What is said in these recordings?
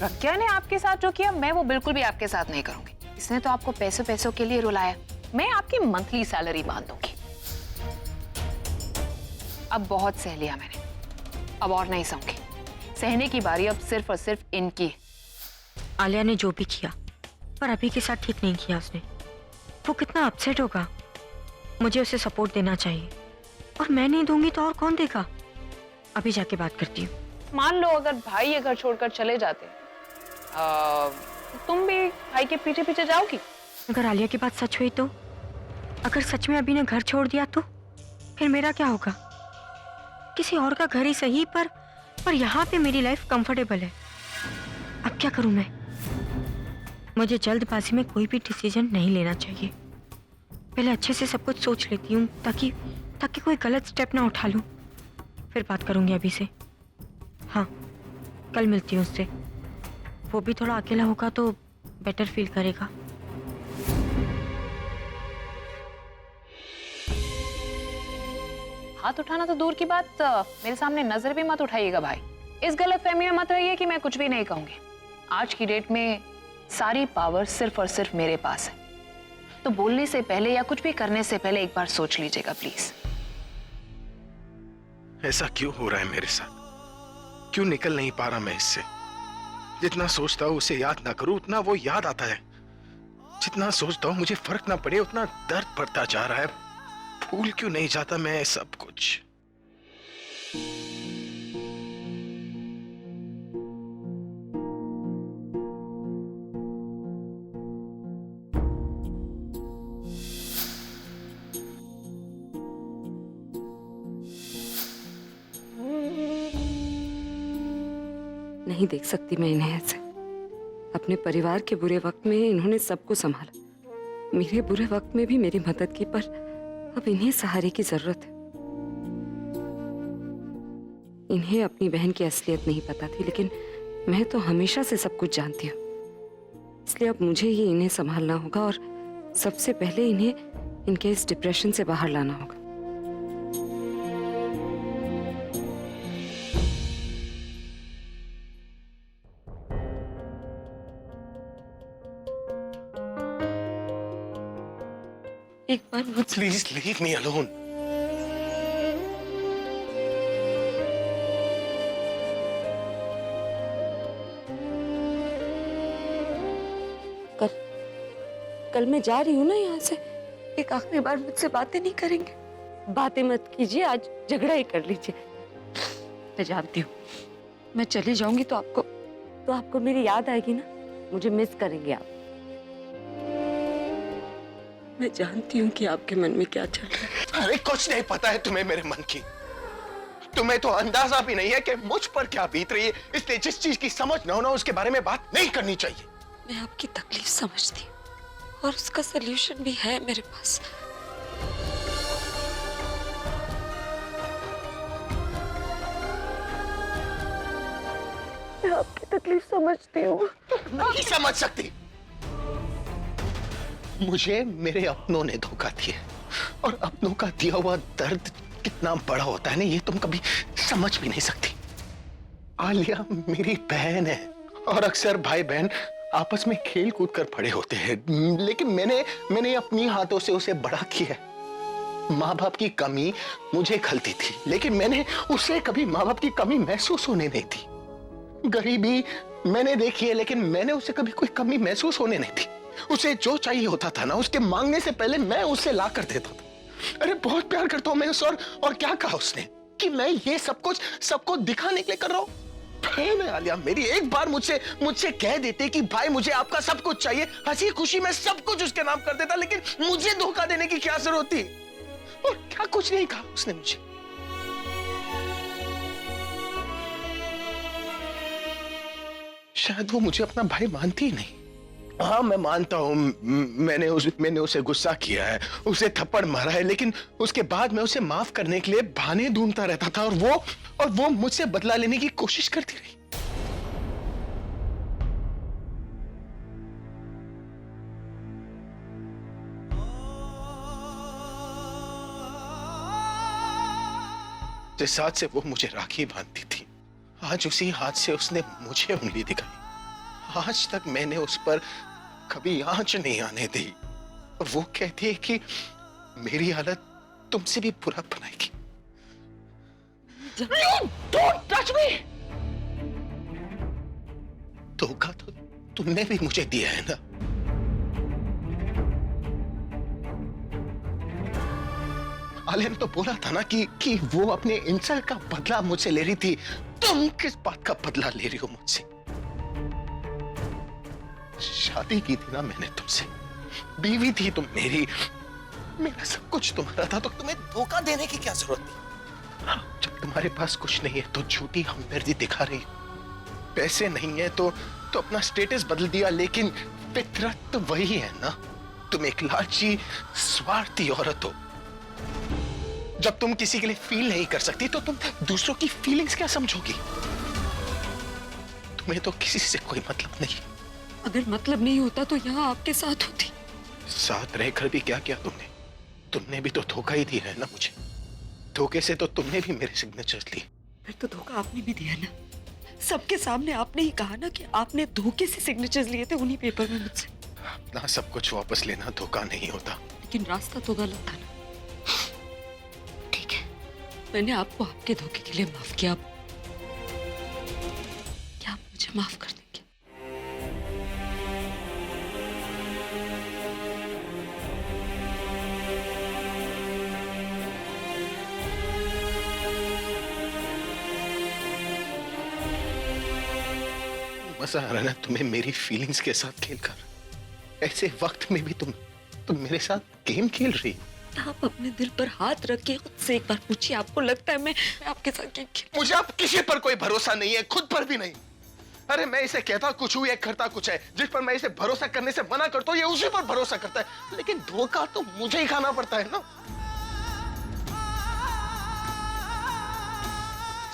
प्रज्ञा ने आपके साथ जो किया मैं वो बिल्कुल भी आपके साथ नहीं करूंगी। इसने तो आपको पैसों पैसों के लिए रुलाया, मैं आपकी मंथली सैलरी बांध दूंगी। अब बहुत सह लिया मैंने, अब और नहीं सहूंगी। सहने की बारी अब सिर्फ और सिर्फ इनकी। आलिया ने जो भी किया पर अभी के साथ ठीक नहीं किया उसने। वो कितना अपसेट होगा। मुझे उसे सपोर्ट देना चाहिए और मैं नहीं दूंगी तो और कौन देगा। अभी जाके बात करती हूँ। मान लो अगर भाई ये घर छोड़कर चले जाते, तुम भी भाई के पीछे पीछे जाओगी? अगर आलिया की बात सच हुई तो, अगर सच में अभी ने घर छोड़ दिया तो फिर मेरा क्या होगा? किसी और का घर ही सही पर यहाँ पे मेरी लाइफ कंफर्टेबल है। अब क्या करूं मैं? मुझे जल्दबाजी में कोई भी डिसीजन नहीं लेना चाहिए। पहले अच्छे से सब कुछ सोच लेती हूँ ताकि कोई गलत स्टेप ना उठा लूं। फिर बात करूंगी अभी से। हाँ, कल मिलती हूँ उससे। वो भी थोड़ा अकेला होगा तो बेटर फील करेगा। हाथ उठाना तो दूर की बात, मेरे सामने नजर भी मत उठाइएगा भाई। इस गलतफहमी में मत रहिए कि मैं कुछ भी नहीं कहूंगी। आज की डेट में सारी पावर सिर्फ और सिर्फ मेरे पास है, तो बोलने से पहले या कुछ भी करने से पहले एक बार सोच लीजिएगा प्लीज। ऐसा क्यों हो रहा है मेरे साथ? क्यों निकल नहीं पा रहा मैं इससे? जितना सोचता हूं उसे याद ना करूं उतना वो याद आता है। जितना सोचता हूं मुझे फर्क ना पड़े उतना दर्द बढ़ता जा रहा है। भूल क्यों नहीं जाता मैं सब कुछ? नहीं देख सकती मैं इन्हें ऐसे। अपने परिवार के बुरे वक्त में इन्होंने सबको संभाला, मेरे बुरे वक्त में भी मेरी मदद की, पर अब इन्हें सहारे की जरूरत है। इन्हें अपनी बहन की असलियत नहीं पता थी, लेकिन मैं तो हमेशा से सब कुछ जानती हूँ। इसलिए अब मुझे ही इन्हें संभालना होगा और सबसे पहले इन्हें इनके इस डिप्रेशन से बाहर लाना होगा। एक बार प्लीज लीव मी अलोन। कल मैं जा रही हूँ ना यहाँ से। एक आखिरी बार मुझसे बातें नहीं करेंगे? बातें मत कीजिए, आज झगड़ा ही कर लीजिए। मैं जानती हूँ मैं चली जाऊंगी तो आपको मेरी याद आएगी ना, मुझे मिस करेंगे आप। मैं जानती हूँ कि आपके मन में क्या चल रहा है। अरे कुछ नहीं पता है तुम्हें मेरे मन की। तुम्हें तो अंदाजा भी नहीं है कि मुझ पर क्या बीत रही है, इसलिए जिस चीज की समझ ना हो ना उसके बारे में बात नहीं करनी चाहिए। मैं आपकी तकलीफ समझती हूँ और उसका सलूशन भी है मेरे पास। मैं आपकी तकलीफ समझती हूँ। नहीं समझ सकती। मुझे मेरे अपनों ने धोखा दिया और अपनों का दिया हुआ दर्द कितना बड़ा होता है ना, ये तुम कभी समझ भी नहीं सकती। आलिया मेरी बहन है और अक्सर भाई बहन आपस में खेल कूद कर बड़े होते हैं, लेकिन मैंने अपनी हाथों से उसे बड़ा किया। माँ बाप की कमी मुझे खलती थी, लेकिन मैंने उसे कभी माँ बाप की कमी महसूस होने नहीं दी। गरीबी मैंने देखी है, लेकिन मैंने उसे कभी कोई कमी महसूस होने नहीं दी। उसे जो चाहिए होता था ना, उसके मांगने से पहले मैं उसे ला कर देता था। अरे बहुत प्यार करता हूं मैं उसे। और क्या कहा उसने कि मैं ये सब कुछ सबको दिखाने के लिए कर रहा हूं? बहन है आलिया मेरी, एक बार मुझसे कह देते कि भाई मुझे आपका सब कुछ चाहिए, हंसी खुशी में सब कुछ उसके नाम कर देता, लेकिन मुझे धोखा देने की क्या जरूरत थी? और क्या कुछ नहीं कहा उसने मुझे। शायद वो मुझे अपना भाई मानती ही नहीं। हाँ मैं मानता हूं मैंने उसे गुस्सा किया है, उसे थप्पड़ मारा है, लेकिन उसके बाद मैं उसे माफ करने के लिए बहाने ढूंढता रहता था और वो मुझसे बदला लेने की कोशिश करती रही। जिस हाथ से वो मुझे राखी बांधती थी, आज उसी हाथ से उसने मुझे उंगली दिखाई। आज तक मैंने उस पर कभी आंच नहीं आने दी। वो कहती है कि मेरी हालत तुमसे भी बुरा बनाएगी। Don't touch me! धोखा तो तुमने भी मुझे दिया है ना। आलिया ने तो बोला था ना कि वो अपने इंसल्ट का बदला मुझसे ले रही थी। तुम किस बात का बदला ले रही हो मुझसे? शादी की थी ना मैंने तुमसे, बीवी थी तुम मेरी, मेरा सब कुछ तुम्हारा था, तो तुम्हें धोखा देने की क्या जरूरत थी? जब तुम्हारे पास कुछ नहीं है तो झूठी हमदर्दी दिखा रही हो। पैसे नहीं है तो अपना स्टेटस बदल दिया, लेकिन फितरत तो वही है ना। तुम एक लालची स्वार्थी औरत हो। जब तुम किसी के लिए फील नहीं कर सकती तो तुम दूसरों की फीलिंग्स क्या समझोगी? तुम्हें तो किसी से कोई मतलब नहीं। अगर मतलब नहीं होता तो यहाँ आपके साथ होती। साथ रहकर भी क्या किया तुमने? तुमने भी तो धोखा ही दिया है ना मुझे। धोखे से तो तुमने भी मेरे सिग्नेचर्स लिए। फिर तो धोखा आपने भी दिया ना। सबके सामने आपने ही कहा ना कि आपने धोखे से सिग्नेचर्स लिए थे उन्हीं पेपर में मुझसे। अपना सब कुछ वापस लेना धोखा नहीं होता। लेकिन रास्ता तो गलत था ना। ठीक है, मैंने आपको आपके धोखे के लिए माफ किया। क्या आप मुझे माफ कर देंगे? मजा आ रहा है ना तुम्हें मेरी फीलिंग्स के साथ खेलकर? ऐसे वक्त में भी तुम मेरे साथ गेम खेल रही हो। आप अपने दिल पर हाथ रख के खुद से एक बार पूछिए, आपको लगता है मैं आपके साथ गेम खेल? मुझे अब किसी पर कोई भरोसा नहीं है, खुद पर भी नहीं। अरे मैं इसे कहता कुछ हूं, ये करता कुछ है। जिस पर मैं इसे भरोसा करने से मना करता हूं, ये उसी पर भरोसा करता है। लेकिन धोखा तो मुझे ही खाना पड़ता है ना।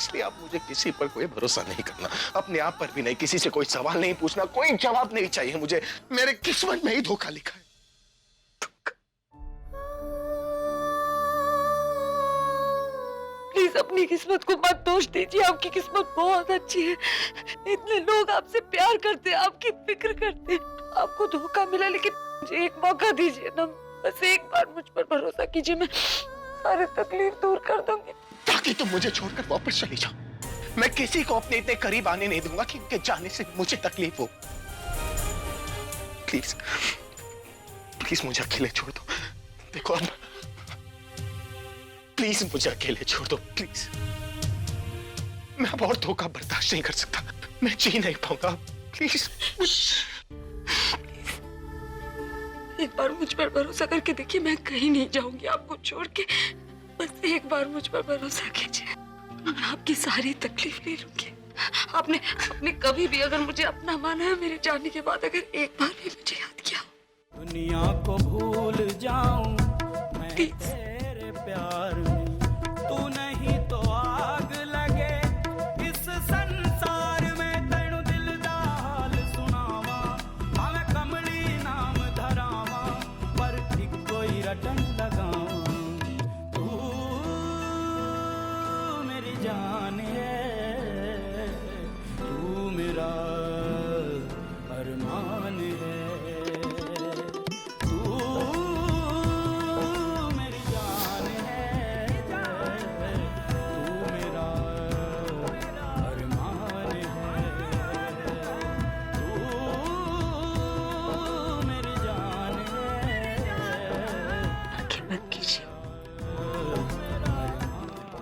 इसलिए आप मुझे किसी पर कोई भरोसा नहीं करना, अपने आप पर भी नहीं। किसी से कोई सवाल नहीं पूछना, कोई जवाब नहीं चाहिए मुझे। मेरे किस्मत में ही धोखा लिखा है। प्लीज अपनी किस्मत को मत दोष दीजिए। आपकी किस्मत बहुत अच्छी है। इतने लोग आपसे प्यार करते हैं, आपकी फिक्र करते हैं। आपको धोखा मिला, लेकिन मुझे एक मौका दीजिए ना। बस एक बार मुझ पर भरोसा कीजिए, मैं सारी तकलीफ दूर कर दूंगी। ताकि तुम मुझे छोड़कर वापस चली जाओ। मैं किसी को अपने इतने करीब आने नहीं दूंगा कि उनके जाने से मुझे तकलीफ हो। प्लीज प्लीज मुझे अकेले छोड़ दो। देखो अब प्लीज मुझे अकेले छोड़ दो, प्लीज। मैं अब और धोखा बर्दाश्त नहीं कर सकता। मैं जी नहीं पाऊंगा, प्लीज। एक बार मुझ पर भरोसा करके देखिए, मैं कहीं नहीं जाऊंगी आपको छोड़ के। बस एक बार मुझ पर भरोसा कीजिए, मैं आपकी सारी तकलीफ ले लूंगी। आपने कभी भी अगर मुझे अपना माना है, मेरे जाने के बाद अगर एक बार भी मुझे याद किया, दुनिया को भूल जाऊं मैं तेरे प्यार में। तू नहीं तो आग लगे इस संसार में। तेनू दिल दा हाल सुनावा, भावे कमली नाम धरावा, पर इको ही रटन लगावा। तू मेरी जान है, तू मेरा अरमान है।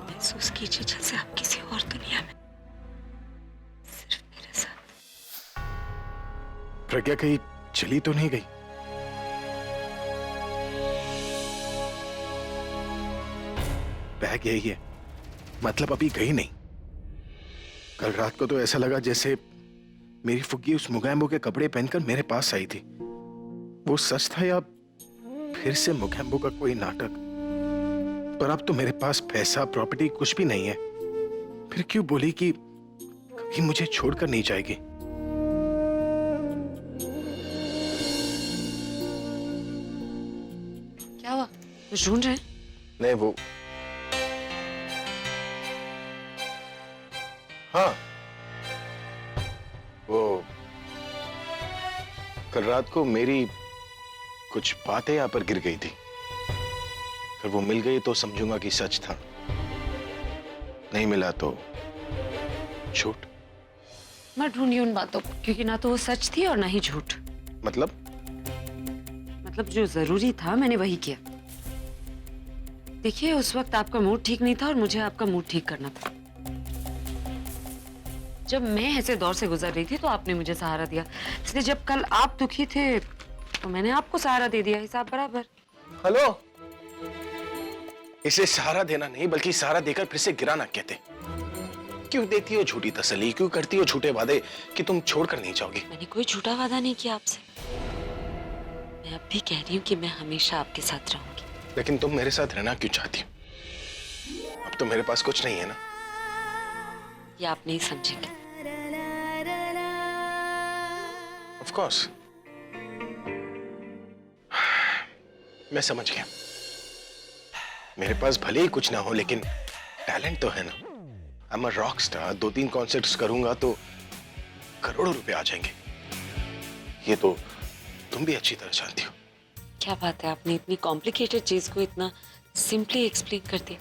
महसूस कीजिए जैसे आप किसी और दुनिया में, सिर्फ मेरे साथ। प्रज्ञा कहीं चली तो नहीं गई? बैग यही है, मतलब अभी गई नहीं। कल रात को तो ऐसा लगा जैसे मेरी फुग्गी उस मुगैम्बो के कपड़े पहनकर मेरे पास आई थी। वो सच था या फिर से मुगैम्बो का कोई नाटक? पर अब तो मेरे पास पैसा प्रॉपर्टी कुछ भी नहीं है। फिर क्यों बोली कि कभी मुझे छोड़कर नहीं जाएगी? क्या हुआ? कुछ ढूंढ रहे हैं? नहीं, वो हाँ, वो कल रात को मेरी कुछ बातें यहाँ पर गिर गई थी। अगर वो मिल गई तो समझूंगा कि सच था, नहीं मिला तो झूठ। मैं ढूंढी उन बातों को, क्योंकि ना तो वो सच थी और ना ही झूठ। मतलब जो जरूरी था मैंने वही किया। देखिए, उस वक्त आपका मूड ठीक नहीं था और मुझे आपका मूड ठीक करना था। जब मैं ऐसे दौर से गुजर रही थी तो आपने मुझे सहारा दिया, इसलिए जब कल आप दुखी थे तो मैंने आपको सहारा दे दिया, हिसाब बराबर। हेलो, इसे सहारा देना नहीं बल्कि सहारा देकर फिर से गिराना कहते। क्यों देती हो झूठी तसल्ली, क्यों करती हो झूठे वादे कि तुम छोड़कर नहीं जाओगी? मैंने कोई झूठा वादा नहीं किया आपसे। मैं अब भी कह रही हूँ कि मैं हमेशा आपके साथ रहूंगी। लेकिन तुम मेरे साथ रहना क्यों चाहती हो? अब तो मेरे पास कुछ नहीं है ना। ये आप नहीं समझेंगे। Of course. मैं समझ गया। मेरे पास भले ही कुछ ना हो लेकिन टैलेंट तो है ना। I'm a rock star। 2-3 concerts करूंगा तो करोड़ों रुपए आ जाएंगे। ये तो तुम भी अच्छी तरह जानती हो। क्या बात है, आपने इतनी कॉम्प्लिकेटेड चीज को इतना सिंपली एक्सप्लेन कर दिया।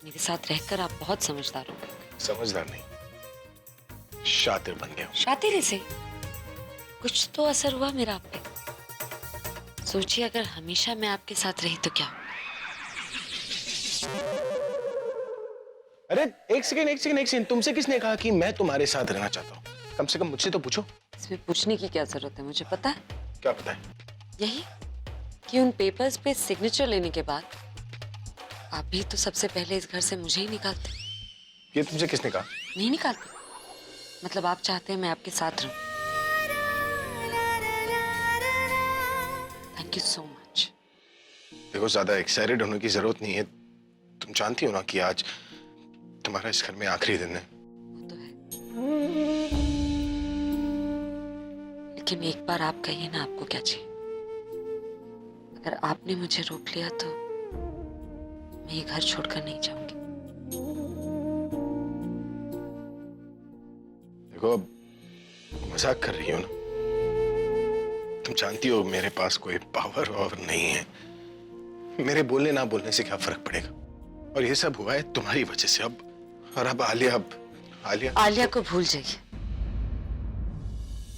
मेरे साथ रहकर आप बहुत समझदार हो गए। समझदार नहीं, शातिर बन गया हूं। शातिरी से कुछ तो असर हुआ मेरा आप पे। सोचिए, अगर हमेशा मैं आपके साथ रही तो क्या? अरे एक सेकंड, तुमसे किसने कहा कि मैं तुम्हारे साथ रहना चाहता हूँ? कम से कम मुझसे तो पूछो। इसमें पूछने की क्या जरूरत है, मुझे पता है। क्या पता है? यही कि उन पेपर्स पे सिग्नेचर लेने के बाद आप भी तो सबसे पहले इस घर से मुझे ही निकालते। ये तुमसे किसने कहा? नहीं निकालते, मतलब आप चाहते हैं मैं आपके साथ रहूं। Thank you so much. देखो, ज्यादा एक्साइटेड होने की जरूरत नहीं है। तुम जानती हो ना कि आज तुम्हारा इस घर में आखिरी दिन है। वो तो है, लेकिन एक बार आप कहिए ना, आपको क्या चाहिए? अगर आपने मुझे रोक लिया तो मैं ये घर छोड़कर नहीं जाऊंगी। देखो, अब मजाक कर रही हो ना। तुम जानती हो मेरे पास कोई पावर और नहीं है। मेरे बोलने ना बोलने से क्या फर्क पड़ेगा? और ये सब हुआ है तुम्हारी वजह से। अब आलिया को भूल जाइए।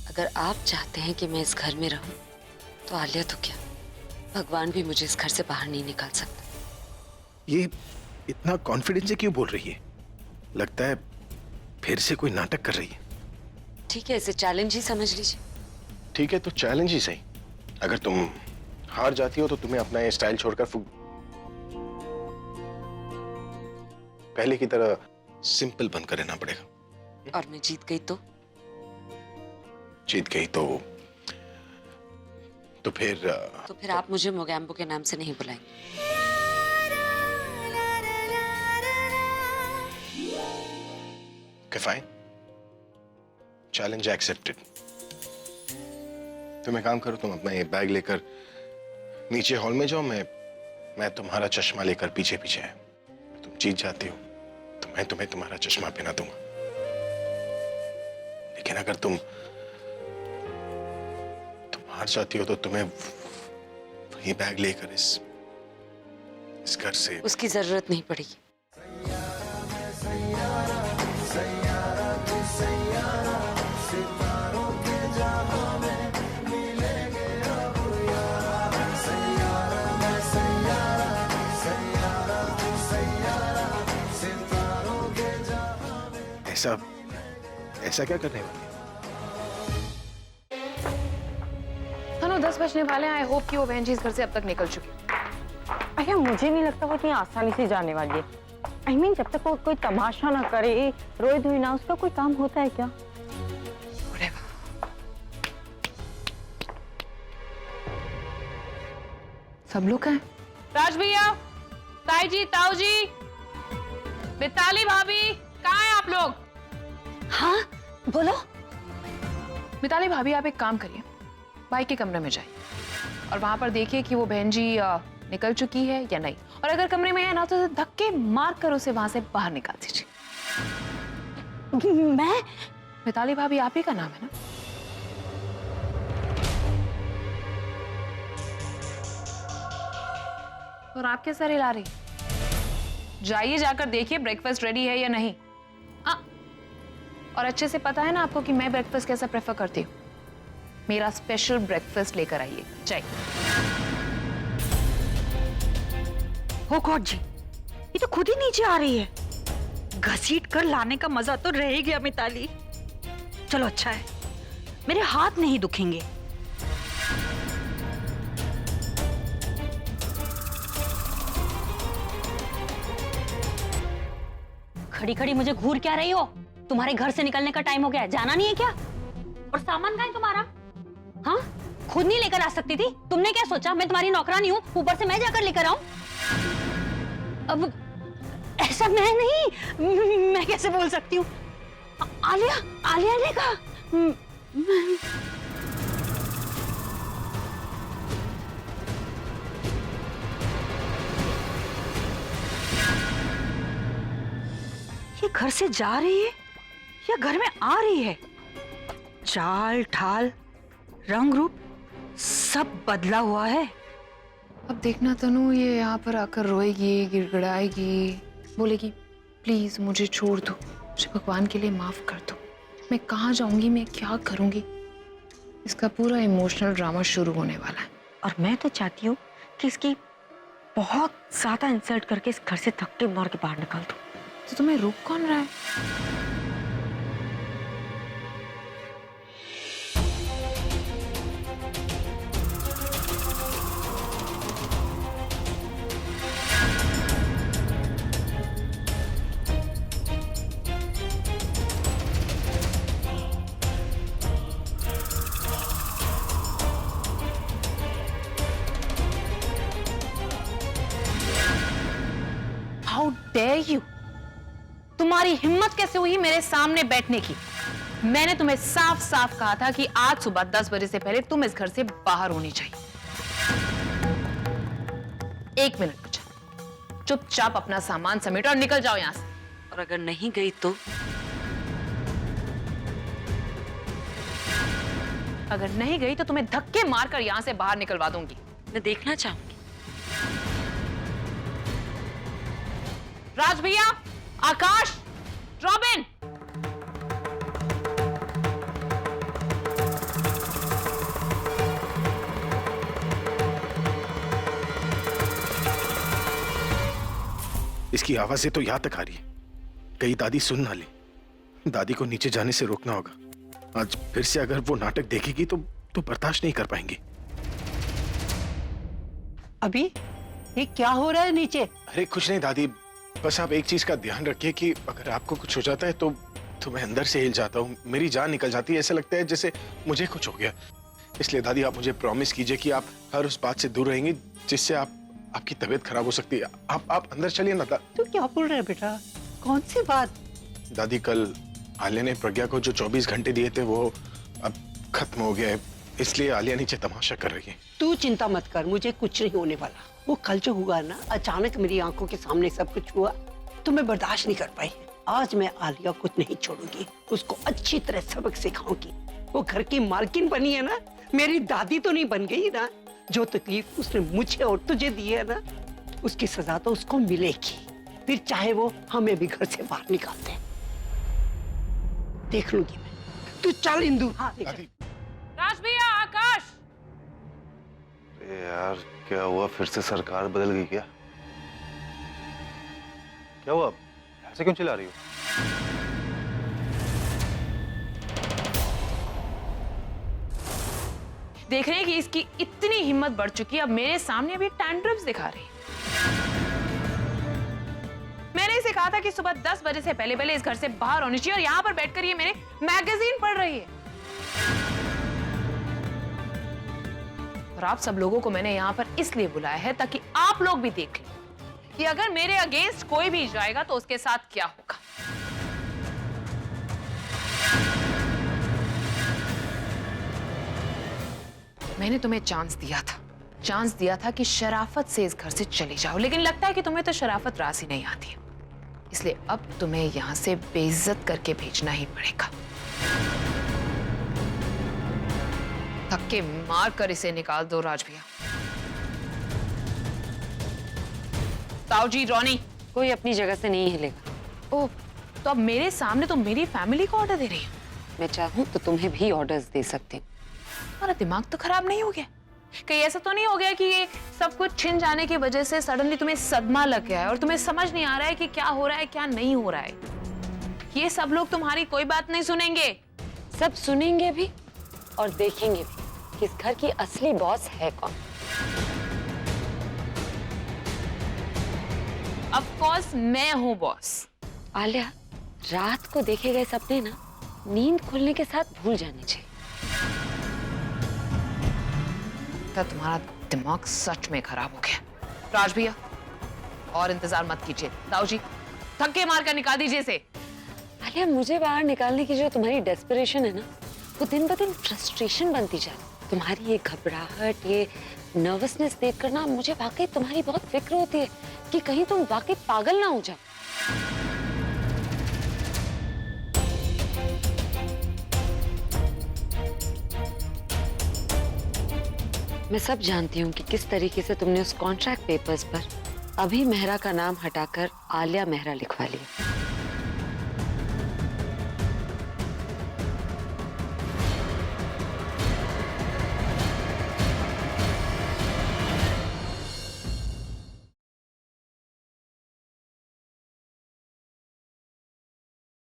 अगर आप चाहते हैं कि मैं इस घर में रहूं तो आलिया तो क्या, भगवान भी मुझे इस घर से बाहर नहीं निकाल सकता। ये इतना कॉन्फिडेंस से क्यों बोल रही है? लगता है फिर से कोई नाटक कर रही है। ठीक है, इसे चैलेंज ही समझ लीजिए। ठीक है, तो चैलेंज ही सही। अगर तुम हार जाती हो तो तुम्हें अपना ये स्टाइल छोड़कर पहले की तरह सिंपल बनकर रहना पड़ेगा। और मैं जीत गई तो? जीत गई तो फिर आप मुझे मोगैम्बो के नाम से नहीं बुलाएंगे। Okay, fine. Challenge accepted. तुम एक काम करो, तुम अपना ये बैग लेकर नीचे हॉल में जाओ। मैं तुम्हारा चश्मा लेकर पीछे पीछे है। तुम जीत जाती हो तो मैं तुम्हें तुम्हारा चश्मा पहना दूंगा। लेकिन अगर तुम हार जाती हो तो तुम्हें वही बैग लेकर इस घर से। उसकी जरूरत नहीं पड़ेगी। ऐसा क्या करने वाले? 10 बजने वाले हैं। आई होप कि वो बहन जी इस घर से अब तक निकल चुकी। अरे मुझे नहीं लगता वो इतनी आसानी से जाने वाली है। I mean, जब तक वो कोई तमाशा ना करे, रोए धोए ना, उसका कोई काम होता है क्या? सब लोग हैं। राज भैया, ताई जी, ताऊ जी, मिताली भाभी, कहाँ हैं आप लोग? हाँ, बोलो। मिताली भाभी, आप एक काम करिए, भाई के कमरे में जाइए और वहां पर देखिए कि वो बहन जी निकल चुकी है या नहीं। और अगर कमरे में है ना तो धक्के मार कर उसे वहां से बाहर निकाल दीजिए। मैं? मिताली भाभी आप ही का नाम है ना? और आप क्या सर हिला रही? जाइए, जाकर देखिए ब्रेकफास्ट रेडी है या नहीं। और अच्छे से पता है ना आपको कि मैं ब्रेकफास्ट कैसा प्रेफर करती हूँ। मेरा स्पेशल ब्रेकफास्ट लेकर आइएगा। जाइए। हो गॉड जी, ये तो खुद ही नीचे आ रही है। घसीट कर लाने का मजा तो रह ही गया मिताली। चलो अच्छा है, मेरे हाथ नहीं दुखेंगे। खड़ी खड़ी मुझे घूर क्या रही हो? तुम्हारे घर से निकलने का टाइम हो गया है, जाना नहीं है क्या? और सामान कहाँ है तुम्हारा? हाँ, खुद नहीं लेकर आ सकती थी? तुमने क्या सोचा मैं तुम्हारी नौकरानी हूँ, ऊपर से मैं जाकर लेकर आऊं? अब ऐसा मैं नहीं, मैं कैसे बोल सकती हूँ? आलिया ने कहा। ये घर से जा रही है या घर में आ रही है? चाल ढाल रंग रूप सब बदला हुआ है। अब देखना तनु, ये यहाँ पर आकर रोएगी, गिड़गिड़ाएगी, बोलेगी प्लीज मुझे छोड़ दो, मुझे भगवान के लिए माफ कर दो। मैं कहाँ जाऊंगी, मैं क्या करूंगी? इसका पूरा इमोशनल ड्रामा शुरू होने वाला है। और मैं तो चाहती हूँ कि इसकी बहुत ज्यादा इंसल्ट करके इस घर से धक्के मार के बाहर निकाल दूं। तो तुम्हें रोक कौन रहा है? How dare you? तुम्हारी हिम्मत कैसे हुई मेरे सामने बैठने की? मैंने तुम्हें साफ साफ कहा था कि आज सुबह 10 बजे से पहले तुम इस घर से बाहर होनी चाहिए। 1 मिनट बचा, चुपचाप अपना सामान समेटो और निकल जाओ यहां से। और अगर नहीं गई तो? अगर नहीं गई तो तुम्हें धक्के मारकर यहां से बाहर निकलवा दूंगी। मैं देखना चाहूंगी। राज भैया, आकाश, रॉबिन, इसकी आवाजें तो यहां तक आ रही है, कहीं दादी सुन ना ले। दादी को नीचे जाने से रोकना होगा। आज फिर से अगर वो नाटक देखेगी तो बर्दाश्त नहीं कर पाएंगे। अभी ये क्या हो रहा है नीचे? अरे कुछ नहीं दादी, बस आप एक चीज का ध्यान रखिए कि अगर आपको कुछ हो जाता है तो मैं अंदर से हिल जाता हूँ, मेरी जान निकल जाती है, ऐसा लगता है जैसे मुझे कुछ हो गया। इसलिए दादी आप मुझे प्रॉमिस कीजिए कि आप हर उस बात से दूर रहेंगी जिससे आपकी तबीयत खराब हो सकती है। आप अंदर चलिए ना। तू क्या बोल रहा है बेटा? कौन सी बात? दादी, कल आलिया ने प्रज्ञा को जो 24 घंटे दिए थे वो अब खत्म हो गया है, इसलिए आलिया नीचे तमाशा कर रही है। तू चिंता मत कर, मुझे कुछ नहीं होने वाला। वो कल जो हुआ ना, अचानक मेरी आंखों के सामने सब कुछ हुआ तो मैं बर्दाश्त नहीं कर पाई। आज मैं आलिया को नहीं छोड़ूंगी, उसको अच्छी तरह सबक सिखाऊंगी। वो घर की मालकिन बनी है ना, मेरी दादी तो नहीं बन गई ना। जो तकलीफ उसने मुझे और तुझे दी है ना, उसकी सजा तो उसको मिलेगी, फिर चाहे वो हमें भी घर से बाहर निकाल दे। देख लूंगी मैं। तू चल इंदु। हाँ राज भैया, आकाश। यार क्या हुआ, फिर से सरकार बदल गई क्या? क्या हुआ, ऐसे क्यों चिल्ला रही हो? देख रहे हैं कि इसकी इतनी हिम्मत बढ़ चुकी है, अब मेरे सामने अभी टैंट्रम्स दिखा रही है। मैंने इसे कहा था कि सुबह 10 बजे से पहले इस घर से बाहर होनी चाहिए और यहाँ पर बैठकर ये मेरे मैगजीन पढ़ रही है। और आप सब लोगों को मैंने यहाँ पर इसलिए बुलाया है ताकि आप लोग भी देख लें कि अगर मेरे अगेंस्ट कोई भी जाएगा तो उसके साथ क्या होगा। मैंने तुम्हें चांस दिया था कि शराफत से इस घर से चले जाओ, लेकिन लगता है कि तुम्हें तो शराफत रास ही नहीं आती है, इसलिए अब तुम्हें यहां से बेइज्जत करके भेजना ही पड़ेगा। धक्के मार कर इसे निकाल दो राज भैया। ताऊ जी, रॉनी। कोई अपनी जगह से नहीं हिलेगा। ओह, तो अब मेरे सामने तो मेरी फैमिली को ऑर्डर दे रही हो? मैं चाहूँ तो तुम्हें भी ऑर्डर्स दे सकती हूँ। तुम्हारा दिमाग तो खराब नहीं हो गया? कहीं ऐसा तो नहीं हो गया कि ये सब कुछ छिन जाने की वजह से सडनली तुम्हें सदमा लग गया है और तुम्हें समझ नहीं आ रहा है कि क्या हो रहा है क्या नहीं हो रहा है? ये सब लोग तुम्हारी कोई बात नहीं सुनेंगे। सब सुनेंगे भी और देखेंगे भी कि इस घर की असली बॉस है कौन। ऑफ कोर्स मैं हूँ बॉस। आलिया, रात को देखे गए सपने ना नींद खुलने के साथ भूल जाने चाहिए। तो तुम्हारा दिमाग सच में खराब हो गया। राज भैया, और इंतजार मत कीजिए। दाऊ जी, धक्के मारकर निकाल दीजिए इसे। आलिया, मुझे बाहर निकालने की जो तुम्हारी डेस्परेशन है ना, वो दिन ब दिन फ्रस्ट्रेशन बनती जा रही। तुम्हारी ये घबराहट, ये नर्वसनेस देख कर ना मुझे वाकई तुम्हारी बहुत फिक्र होती है कि कहीं तुम वाकई पागल ना हो जाओ। मैं सब जानती हूँ कि किस तरीके से तुमने उस कॉन्ट्रैक्ट पेपर्स पर अभी मेहरा का नाम हटाकर आलिया मेहरा लिखवा लिया।